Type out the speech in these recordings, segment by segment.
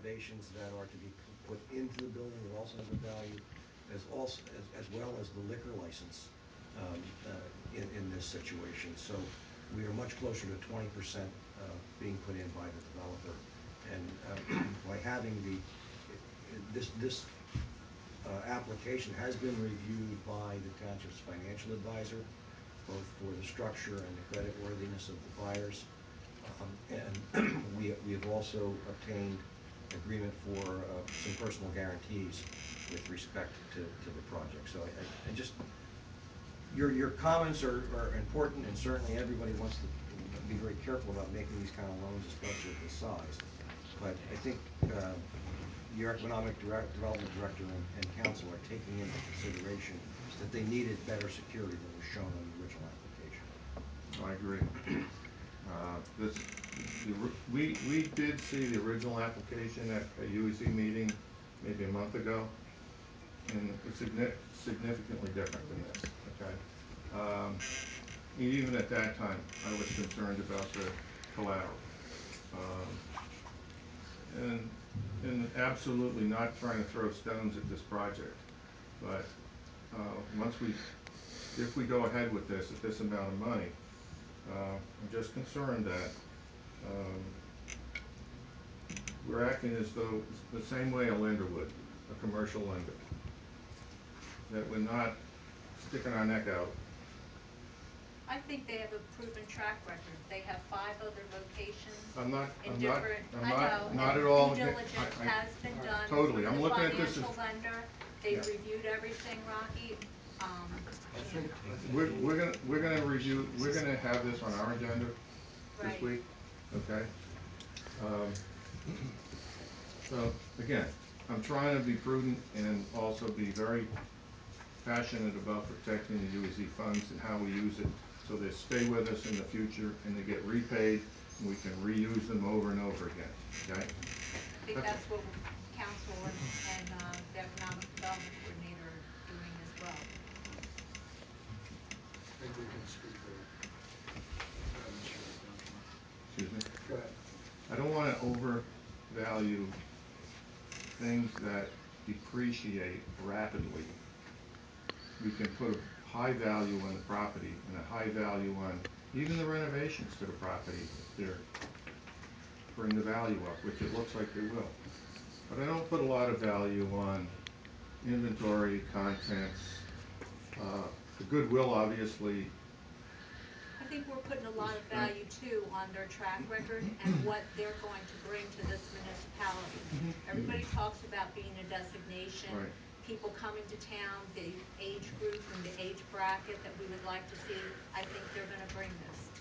renovations that are to be put into the building that also has a value, as well as the liquor license in this situation. So we are much closer to 20% being put in by the developer, and by having this application has been reviewed by the Township's financial advisor, both for the structure and the credit worthiness of the buyers. And we have also obtained agreement for some personal guarantees with respect to the project. So I just, your comments are important, and certainly everybody wants to be very careful about making these kind of loans, especially at this size. But I think your economic development director and council are taking into consideration that they needed better security than was shown on the original application. I agree. We did see the original application at a UEC meeting maybe a month ago, and it's significantly different than this. Okay, even at that time, I was concerned about the collateral, and absolutely not trying to throw stones at this project. But if we go ahead with this at this amount of money, I'm just concerned that we're acting as though the same way a lender would, a commercial lender, that we're not sticking our neck out. I think they have a proven track record. They have 5 other locations. I'm not Due at all. Diligence has been done. Totally. Through I'm the looking at this as financial lender. They've reviewed everything, Rocky. I think we're gonna review. We're gonna have this on our agenda this week. Okay. So again, I'm trying to be prudent and also be very passionate about protecting the UEC funds and how we use it, so they stay with us in the future and they get repaid and we can reuse them over and over again. Okay. I think that's what council and the economic development coordinator are doing as well. I think they can speak to that. Excuse me? Go ahead. I don't want to overvalue things that depreciate rapidly. We can put a high value on the property and a high value on even the renovations to the property if they're bring the value up, which it looks like they will. But I don't put a lot of value on inventory, contents, the goodwill, obviously. I think we're putting a lot of value too on their track record and what they're going to bring to this municipality. Everybody talks about being a designation, people coming to town, the age group and the age bracket that we would like to see. I think they're going to bring this.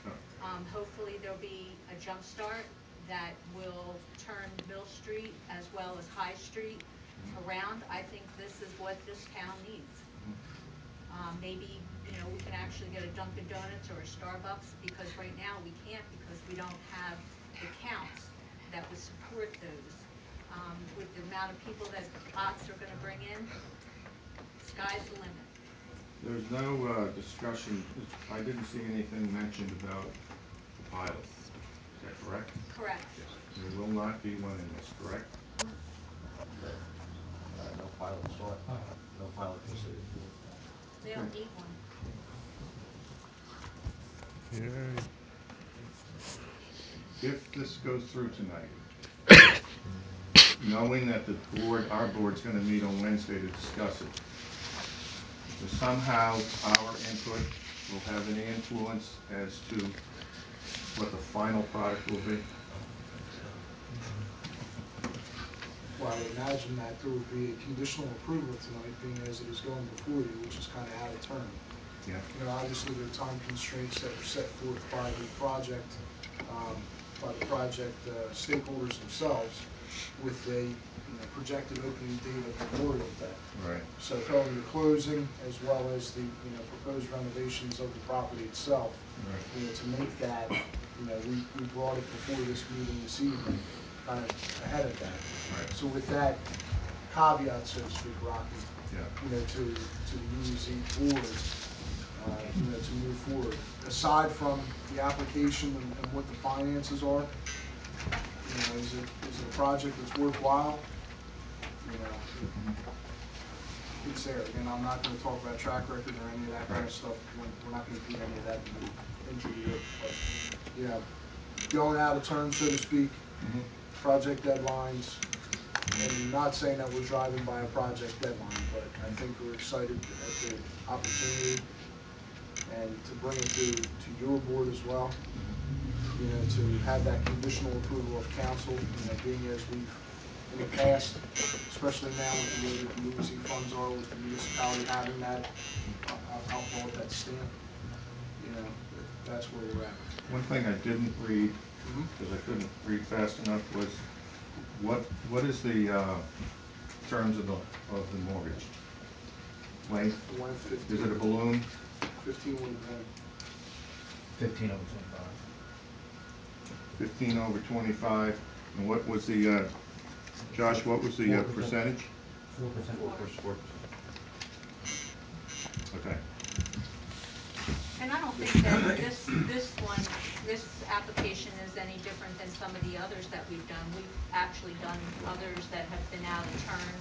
Hopefully there'll be a jump start that will turn Mill Street as well as High Street around. I think this is what this town needs. Maybe, you know, we can actually get a Dunkin' Donuts or a Starbucks, because right now we can't, because we don't have the counts that would support those. With the amount of people that odds are going to bring in, sky's the limit. There's no discussion. I didn't see anything mentioned about the pilot. Is that correct? Correct. Yes. There will not be one in this, correct? no pilot sought, no pilot considered. They don't need one. If this goes through tonight, knowing that the board, our board's going to meet on Wednesday to discuss it, if somehow our input will have any influence as to what the final product will be. Well, I would imagine that there would be a conditional approval tonight, being as it is going before you, which is kind of out of turn. Yeah. You know, obviously there are time constraints that were set forth by the project stakeholders themselves, with a projected opening date of Memorial Day. Right. So throwing the closing as well as the proposed renovations of the property itself. Right. To make that, we brought it before this meeting this evening, kind of ahead of that. Right. So with that caveat, so to speak, Rocky, yeah. To the UEC board, to move forward. Aside from the application and what the finances are, is it a project that's worthwhile? It's there. Again, I'm not gonna talk about track record or any of that kind of stuff. We're not gonna beat any of that into here, but, going out of turn, so to speak, project deadlines, and not saying that we're driving by a project deadline, but I think we're excited at the opportunity and to bring it to your board as well, to have that conditional approval of council, being as we've, in the past, especially now with the way the community funds are, with the municipality having that, I'll call it that stamp, that's where we're at. One thing I didn't read, because I couldn't read fast enough, was what is the terms of the mortgage? Length? Length 15. Is it a balloon? 15 would have been. 15 over 25. 15 over 25. And what was the, Josh, what was the 4%. percentage? 4%. Okay. And I don't think that this application is any different than some of the others that we've done. We've actually done others that have been out of turn,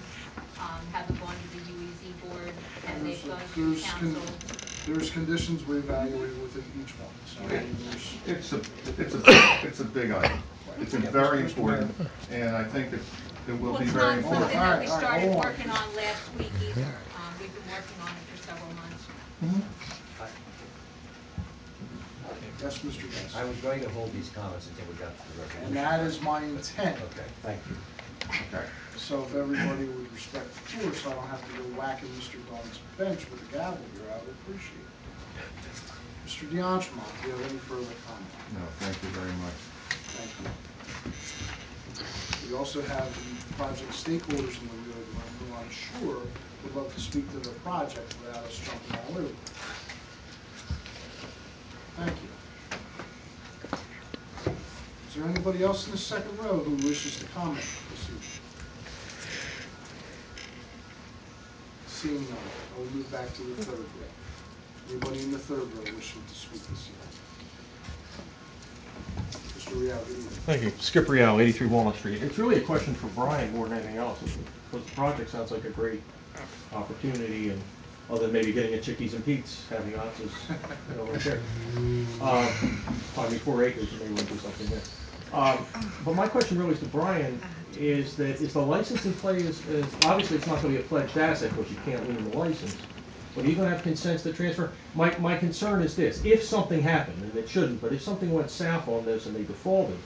haven't gone to the UEZ board, and they've gone through council. There's conditions we evaluate within each one, so I mean, It's a big item. It's very important, and I think it will be very Well, it's not important. something that we All right, started hold on. working on last week either. We've been working on it for several months. Yes, Mr. Guest. I was going to hold these comments until we got to the resolution. And that is my intent. Okay, thank you. Okay. So if everybody would respect the floor, so I don't have to go whacking Mr. Dunn's bench with a gavel here, I would appreciate it. Mr. DeAngemont, do you have any further comment? No, thank you very much. Thank you. We also have the project stakeholders in the rear of the room who I'm sure would love to speak to their project without us jumping all over. Thank you. Is there anybody else in the second row who wishes to comment this evening? Seeing none, I will move back to the third row. Anybody in the third row wishing to speak this evening? Mr. Real, good evening. Thank you. Skip Real, 83 Walnut Street. It's really a question for Brian more than anything else, because the project sounds like a great opportunity, and other than maybe getting a Chickies and Pete's, having answers, right there. Probably 4 acres, you may want to do something there. But my question really is to Brian, is the license in play is obviously it's not going to be a pledged asset because you can't lien the license, but are you going to have consents to transfer? My concern is this: if something happened, and it shouldn't, but if something went south on this and they defaulted,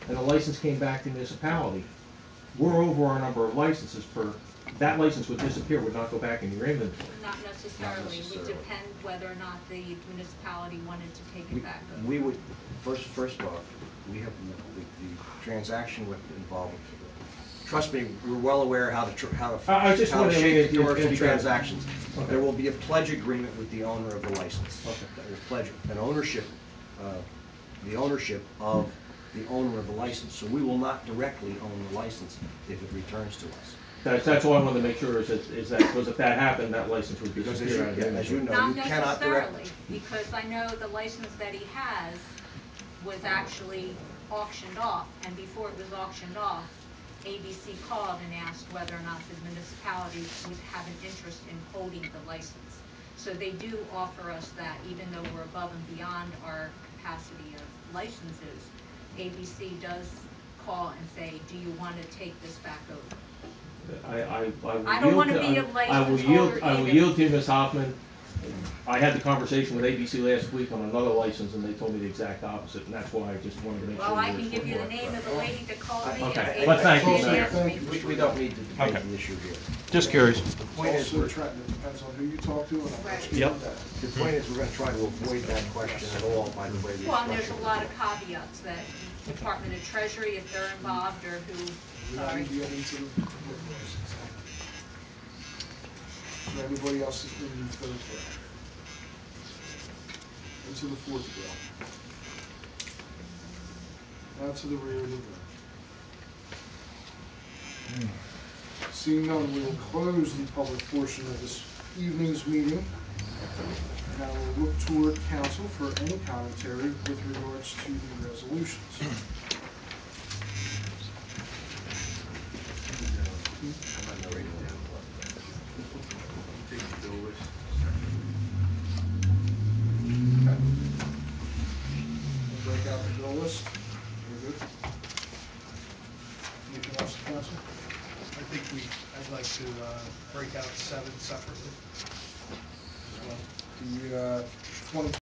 and the license came back to the municipality, we're over our number of licenses per. That license would disappear, would not go back in your inventory. Not necessarily. It would depend whether or not the municipality wanted to take it back over. We would, first off, we have the transaction would involve, trust me, we're well aware how to I just how to wanted to shape the make commercial it transactions. Okay. There will be a pledge agreement with the owner of the license. Okay. That will pledge an ownership, the ownership of the owner of the license. So we will not directly own the license if it returns to us. That's all I wanted to make sure is that because if that happened, that license would Because disappear out of the as you inventory. know, Not you cannot direct. necessarily, because I know the license that he has was actually auctioned off, and before it was auctioned off, ABC called and asked whether or not the municipality would have an interest in holding the license. So they do offer us that, even though we're above and beyond our capacity of licenses. ABC does call and say, do you want to take this back over? I don't wanna be a license holder I will either. yield to you, Ms. Hoffman. I had the conversation with ABC last week on another license, and they told me the exact opposite, and that's why I just wanted to make sure. Well, I can give you the name of the lady that called me Okay, and but thank you, and Mayor. asked me. We don't need to debate Okay. the issue here. Just curious. The point is, Also, Trenton, it depends on who you talk to, and I'll Right. let you Yep. do that. the point is we're going to try to avoid that question at all by the way we Well, and there's structure a the lot of deal. caveats that Department of Treasury, if they're involved, or who, We sorry. need to get into the liquor license, thank you. Is there anybody else in the third row? Into the fourth row. Now to the rear of the room. Seeing none, we will close the public portion of this evening's meeting. And I will look toward council for any commentary with regards to the resolutions. I'm not reading down. Take the bill list. Okay. We'll break out the bill list. Very good. Anything else, council? I think I'd like to break out 7 separately as well. The 2020